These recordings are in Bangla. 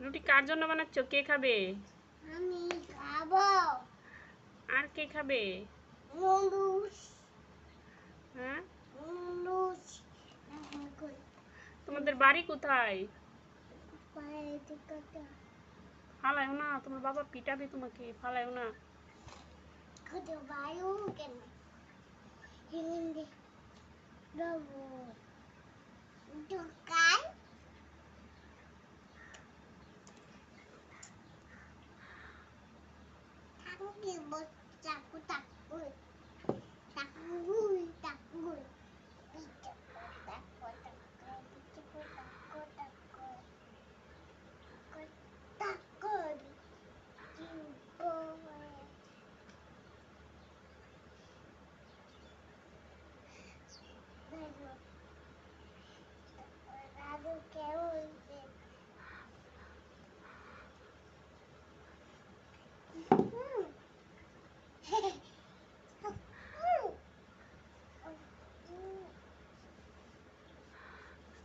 রুটি কার জন্য বানাচ্ছ? কে খাবে? আমি খাবো। আর কে খাবে? নুডলস। হ্যাঁ, নুডলস। তোমাদের বাড়ি কোথায়? বাইরে কথা। ফালাইও না, তোমার বাবা পিটাবে তোমাকে, ফালাইও না। কত বায়ু কেন? হিন্দি বাবু দোকান থাকি চাকু চাকু চাকুই চাকুই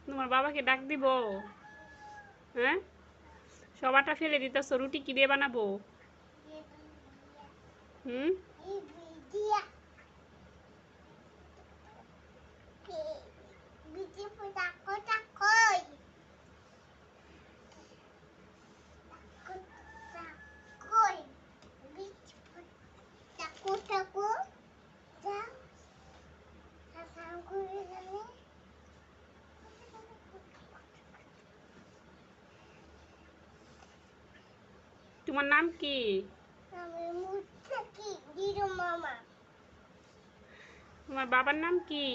তোমার বাবাকে ডাক দিব? হ্যাঁ, সবাটা ফেলে দিতেছ, রুটি কি দিয়ে বানাবো? হুম, তোমার নাম কি? তোমার বাবার নাম কি?